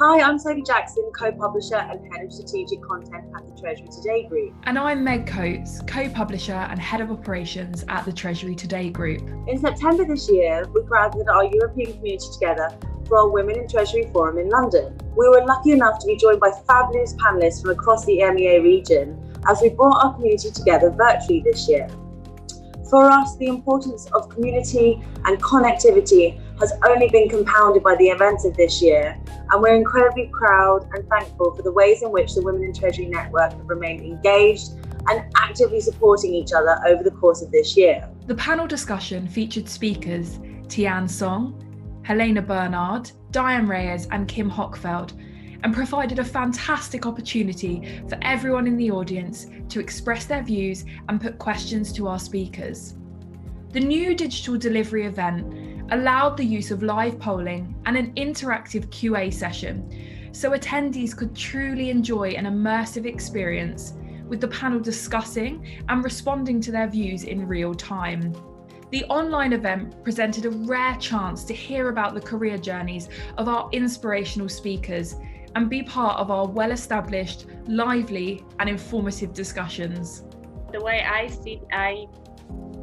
Hi, I'm Sophie Jackson, co-publisher and head of strategic content at the Treasury Today Group. And I'm Meg Coates, co-publisher and head of operations at the Treasury Today Group. In September this year, we gathered our European community together for our Women in Treasury Forum in London. We were lucky enough to be joined by fabulous panellists from across the EMEA region as we brought our community together virtually this year. For us, the importance of community and connectivity has only been compounded by the events of this year, and we're incredibly proud and thankful for the ways in which the Women in Treasury Network have remained engaged and actively supporting each other over the course of this year. The panel discussion featured speakers Tian Song, Helena Bernard, Diane Reyes and Kim Hochfeld, and provided a fantastic opportunity for everyone in the audience to express their views and put questions to our speakers. The new digital delivery event allowed the use of live polling and an interactive QA session, so attendees could truly enjoy an immersive experience with the panel discussing and responding to their views in real time. The online event presented a rare chance to hear about the career journeys of our inspirational speakers and be part of our well-established, lively and informative discussions. The way I see it, I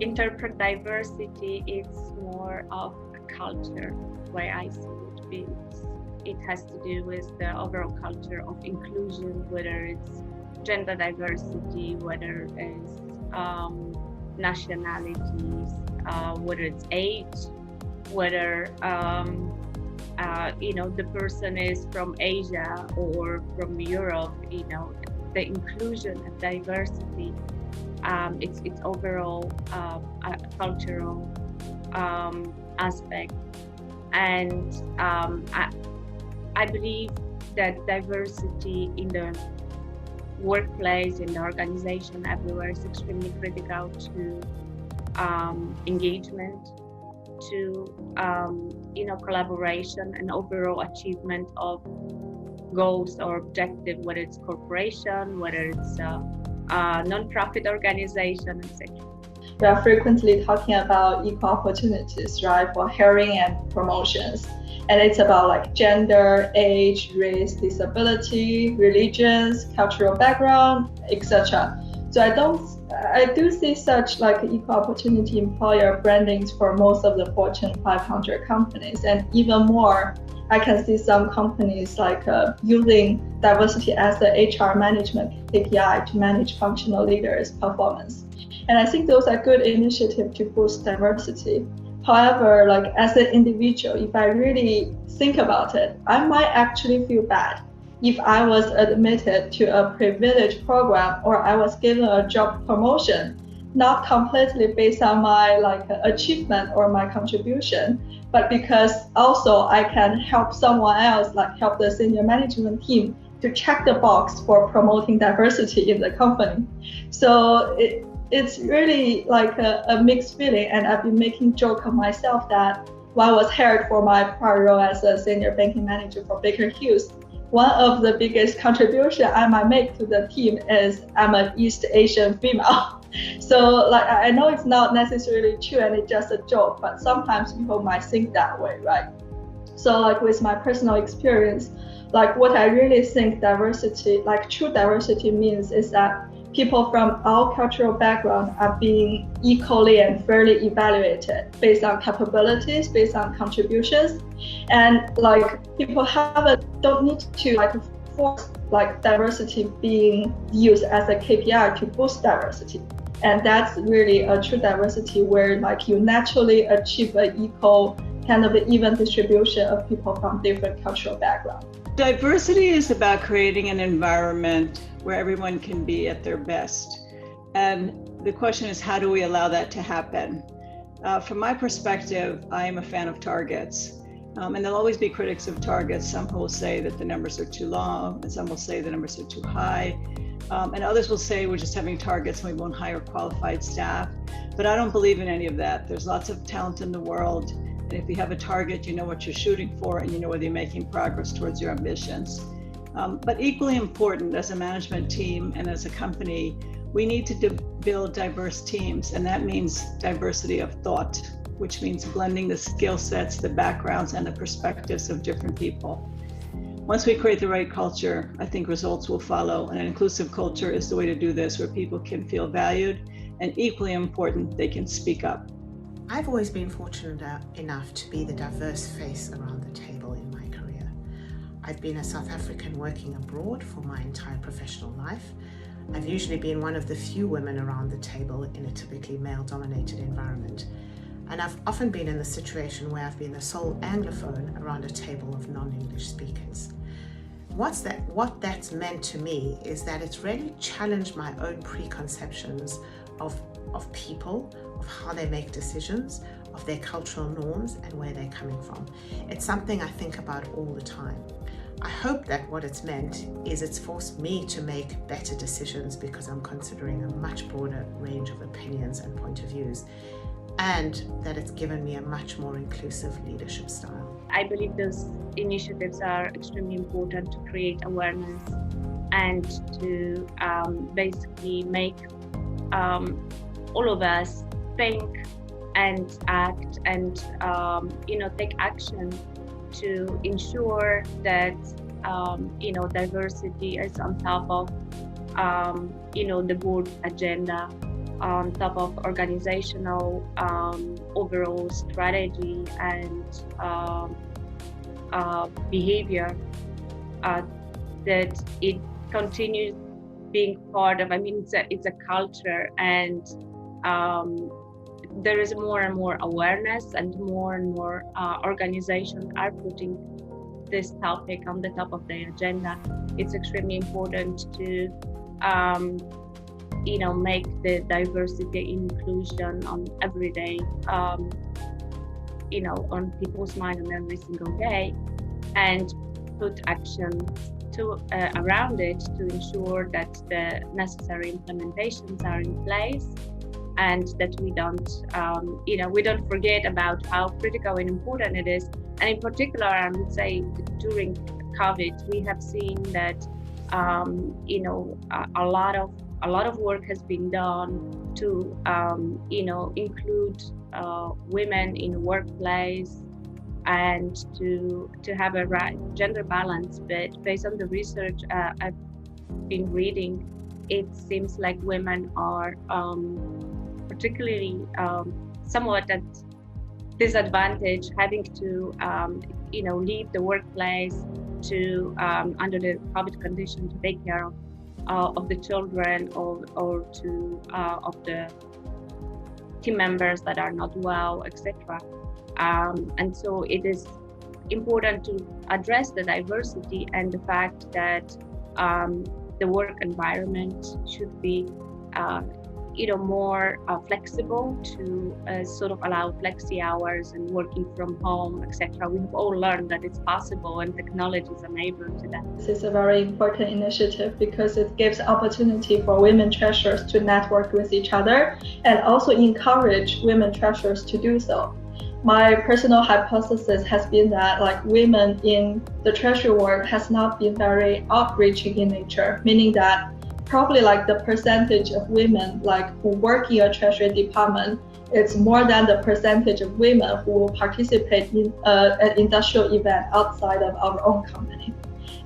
interpret diversity, it's more of a culture. The way I see it has to do with the overall culture of inclusion, whether it's gender diversity, whether it's nationalities, whether it's age, whether the person is from Asia or from Europe. The inclusion and diversity, it's overall a cultural aspect, and I believe that diversity in the workplace, in the organization, everywhere is extremely critical to engagement, to collaboration and overall achievement of goals or objective, whether it's corporation, whether it's a non-profit organization, etc. We are frequently talking about equal opportunities, right, for hiring and promotions. And it's about gender, age, race, disability, religions, cultural background, etc. So I do see such equal opportunity employer brandings for most of the Fortune 500 companies, and even more, I can see some companies using diversity as the HR management KPI to manage functional leaders' performance. And I think those are good initiatives to boost diversity. However, as an individual, if I really think about it, I might actually feel bad if I was admitted to a privileged program or I was given a job promotion, not completely based on my achievement or my contribution, but because also I can help someone else, help the senior management team to check the box for promoting diversity in the company. So it's really a mixed feeling, and I've been making joke of myself that when I was hired for my prior role as a senior banking manager for Baker Hughes, one of the biggest contribution I might make to the team is I'm an East Asian female. So I know it's not necessarily true and it's just a joke, but sometimes people might think that way, right? So with my personal experience, what I really think diversity, true diversity means is that people from all cultural backgrounds are being equally and fairly evaluated based on capabilities, based on contributions, and people don't need to force diversity being used as a KPI to boost diversity. And that's really a true diversity where you naturally achieve an equal kind of an even distribution of people from different cultural backgrounds. Diversity is about creating an environment where everyone can be at their best. And the question is, how do we allow that to happen? From my perspective, I am a fan of targets. And there'll always be critics of targets. Some will say that the numbers are too low, and some will say the numbers are too high. And others will say we're just having targets and we won't hire qualified staff. But I don't believe in any of that. There's lots of talent in the world. And if you have a target, you know what you're shooting for and you know whether you're making progress towards your ambitions. But equally important, as a management team and as a company, we need to build diverse teams. And that means diversity of thought, which means blending the skill sets, the backgrounds, and the perspectives of different people. Once we create the right culture, I think results will follow. And an inclusive culture is the way to do this, where people can feel valued, and equally important, they can speak up. I've always been fortunate enough to be the diverse face around the table in my career. I've been a South African working abroad for my entire professional life. I've usually been one of the few women around the table in a typically male-dominated environment. And I've often been in the situation where I've been the sole Anglophone around a table of non-English speakers. What that's meant to me is that it's really challenged my own preconceptions of people, of how they make decisions, of their cultural norms and where they're coming from. It's something I think about all the time. I hope that what it's meant is it's forced me to make better decisions because I'm considering a much broader range of opinions and point of views, and that it's given me a much more inclusive leadership style. I believe those initiatives are extremely important to create awareness and to basically make all of us think and act and take action to ensure that diversity is on top of the board agenda, on top of organizational overall strategy and behavior, that it continues being part of. It's a culture, and there is more and more awareness, and more organizations are putting this topic on the top of their agenda. It's extremely important to make the diversity inclusion on every day, on people's mind on every single day, and put action around it to ensure that the necessary implementations are in place, and that we don't forget about how critical and important it is. And in particular, I would say during COVID, we have seen that a lot of work has been done to include women in the workplace and to have a gender balance. But based on the research I've been reading, it seems like women are particularly somewhat at disadvantage, having to leave the workplace to under the COVID condition to take care of the children or to of the team members that are not well, etc. And so it is important to address the diversity and the fact that the work environment should be more flexible to sort of allow flexi hours and working from home, etc. We've all learned that it's possible, and technology is enabling to that. This is a very important initiative because it gives opportunity for women treasurers to network with each other and also encourage women treasurers to do so. My personal hypothesis has been that women in the treasury world has not been very outreaching in nature, meaning that probably the percentage of women who work in a treasury department, it's more than the percentage of women who will participate in an industrial event outside of our own company.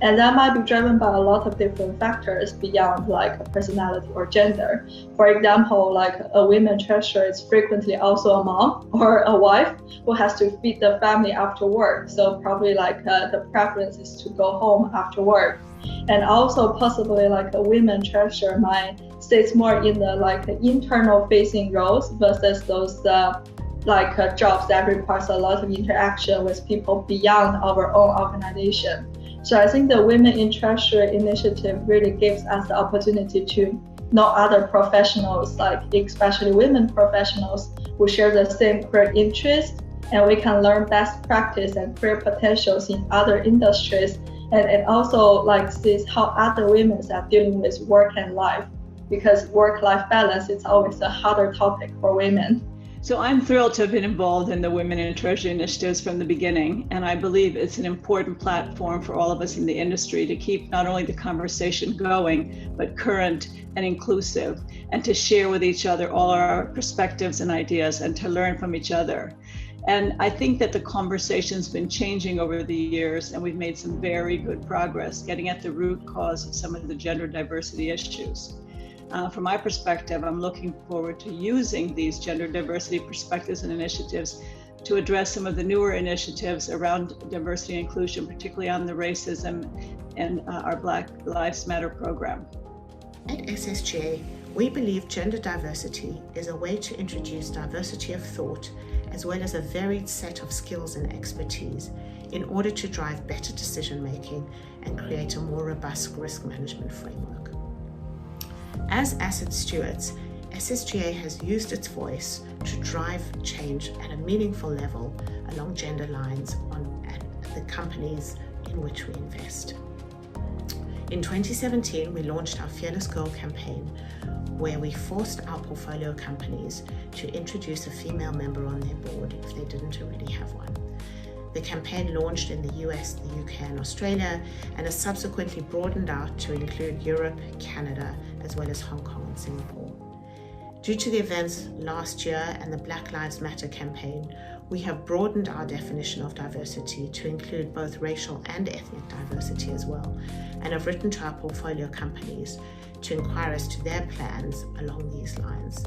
And that might be driven by a lot of different factors beyond personality or gender. For example, a women treasurer is frequently also a mom or a wife who has to feed the family after work. So probably the preference is to go home after work. And also possibly a women treasurer might sit more in the internal facing roles versus those jobs that requires a lot of interaction with people beyond our own organization. So I think the Women in Treasury initiative really gives us the opportunity to know other professionals, especially women professionals who share the same career interest, and we can learn best practice and career potentials in other industries. And it also sees how other women are dealing with work and life, because work-life balance is always a harder topic for women. So I'm thrilled to have been involved in the Women in Treasury initiatives from the beginning, and I believe it's an important platform for all of us in the industry to keep not only the conversation going, but current and inclusive, and to share with each other all our perspectives and ideas and to learn from each other. And I think that the conversation's been changing over the years, and we've made some very good progress getting at the root cause of some of the gender diversity issues. From my perspective, I'm looking forward to using these gender diversity perspectives and initiatives to address some of the newer initiatives around diversity and inclusion, particularly on the racism and our Black Lives Matter program. At SSGA, we believe gender diversity is a way to introduce diversity of thought as well as a varied set of skills and expertise in order to drive better decision making and create a more robust risk management framework. As asset stewards, SSGA has used its voice to drive change at a meaningful level along gender lines at the companies in which we invest. In 2017, we launched our Fearless Girl campaign, where we forced our portfolio companies to introduce a female member on their board if they didn't already have one. The campaign launched in the US, the UK and Australia, and has subsequently broadened out to include Europe, Canada, as well as Hong Kong and Singapore. Due to the events last year and the Black Lives Matter campaign, we have broadened our definition of diversity to include both racial and ethnic diversity as well, and have written to our portfolio companies to inquire as to their plans along these lines.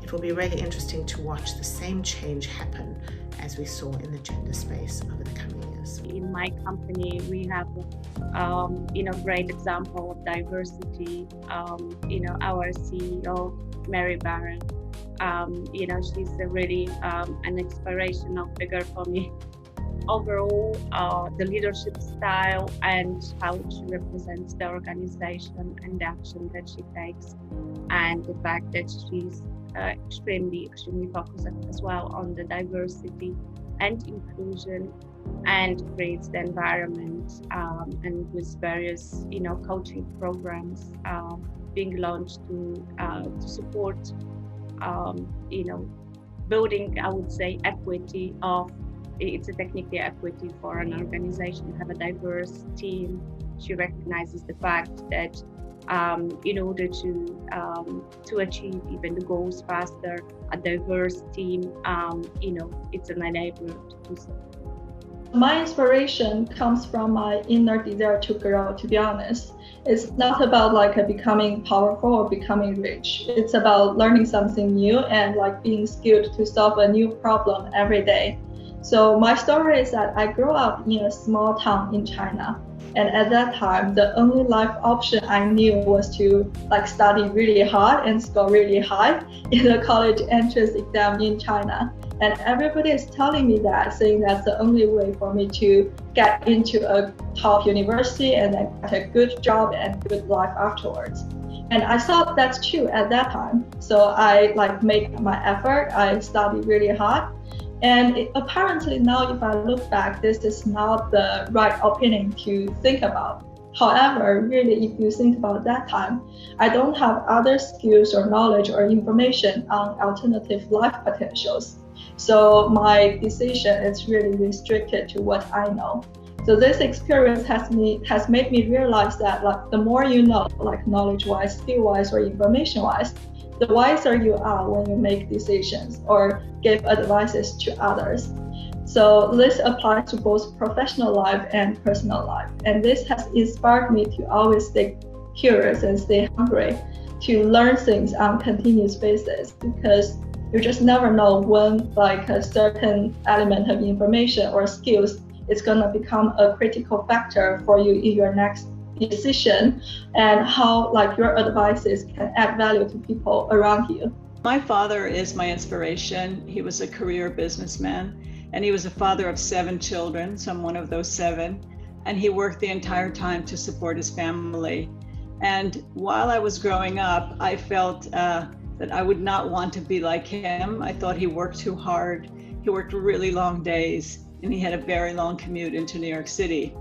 It will be really interesting to watch the same change happen as we saw in the gender space over the coming years. In my company, we have great example of diversity. Our CEO, Mary Barron, she's a really an inspirational figure for me. Overall, the leadership style and how she represents the organization and the action that she takes, and the fact that she's extremely focused as well on the diversity and inclusion, and creates the environment and with various coaching programs being launched to support building, I would say, equity of. It's a technically equity for an organization to have a diverse team. She recognizes the fact that in order to achieve even the goals faster, a diverse team, it's an enabler to do so. My inspiration comes from my inner desire to grow, to be honest. It's not about becoming powerful or becoming rich. It's about learning something new and being skilled to solve a new problem every day. So my story is that I grew up in a small town in China. And at that time, the only life option I knew was to study really hard and score really high in the college entrance exam in China. And everybody is telling me that, saying that's the only way for me to get into a top university and then get a good job and good life afterwards. And I thought that's true at that time. So I made my effort. I studied really hard. And apparently now, if I look back, this is not the right opinion to think about. However, really, if you think about that time, I don't have other skills or knowledge or information on alternative life potentials. So my decision is really restricted to what I know. So this experience has made me realize that the more you know, knowledge-wise, skill-wise, or information-wise, the wiser you are when you make decisions or give advices to others. So this applies to both professional life and personal life. And this has inspired me to always stay curious and stay hungry to learn things on a continuous basis, because you just never know when a certain element of information or skills is going to become a critical factor for you in your next decision, and how your advices can add value to people around you. My father is my inspiration. He was a career businessman, and he was a father of 7 children, so I'm one of those 7, and he worked the entire time to support his family. And while I was growing up, I felt that I would not want to be like him. I thought he worked too hard. He worked really long days, and he had a very long commute into New York City.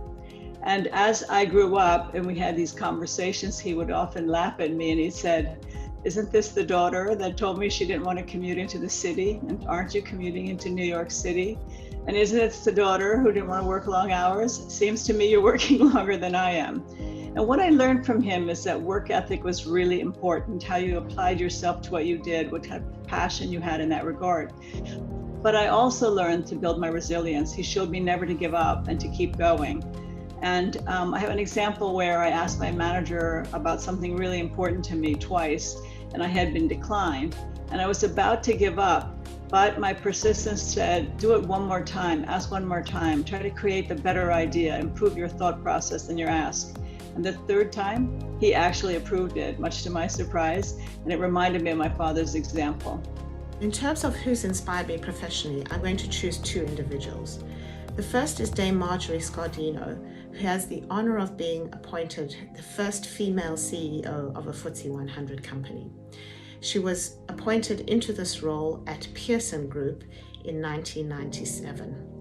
And as I grew up and we had these conversations, he would often laugh at me and he said, "Isn't this the daughter that told me she didn't want to commute into the city? And aren't you commuting into New York City? And isn't it the daughter who didn't want to work long hours? Seems to me you're working longer than I am." And what I learned from him is that work ethic was really important, how you applied yourself to what you did, what kind of passion you had in that regard. But I also learned to build my resilience. He showed me never to give up and to keep going. And I have an example where I asked my manager about something really important to me twice, and I had been declined. And I was about to give up, but my persistence said, do it one more time, ask one more time, try to create the better idea, improve your thought process than your ask. And the third time, he actually approved it, much to my surprise, and it reminded me of my father's example. In terms of who's inspired me professionally, I'm going to choose two individuals. The first is Dame Marjorie Scardino, who has the honor of being appointed the first female CEO of a FTSE 100 company. She was appointed into this role at Pearson Group in 1997.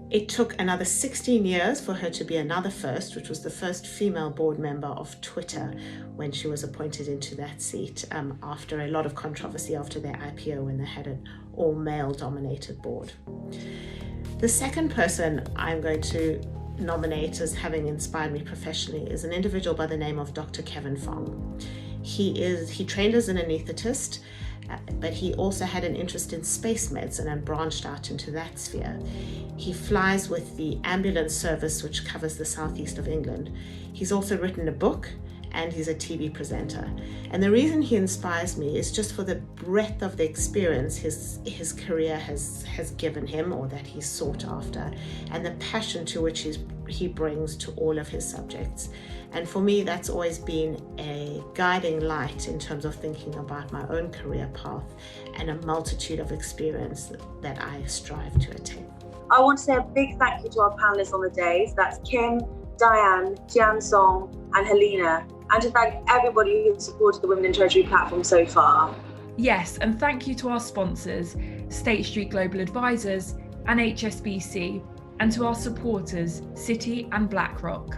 It took another 16 years for her to be another first, which was the first female board member of Twitter when she was appointed into that seat after a lot of controversy after their IPO when they had an all-male dominated board. The second person I'm going to nominate as having inspired me professionally is an individual by the name of Dr. Kevin Fong. He trained as an anaesthetist, but he also had an interest in space medicine and branched out into that sphere. He flies with the ambulance service which covers the southeast of England. He's also written a book and he's a TV presenter. And the reason he inspires me is just for the breadth of the experience his career has given him, or that he's sought after, and the passion to which he brings to all of his subjects. And for me, that's always been a guiding light in terms of thinking about my own career path and a multitude of experience that I strive to attain. I want to say a big thank you to our panelists on the days. That's Kim, Diane, Tian Song, and Helena. And to thank everybody who supported the Women in Treasury platform so far. Yes, and thank you to our sponsors, State Street Global Advisors and HSBC, and to our supporters, Citi and BlackRock.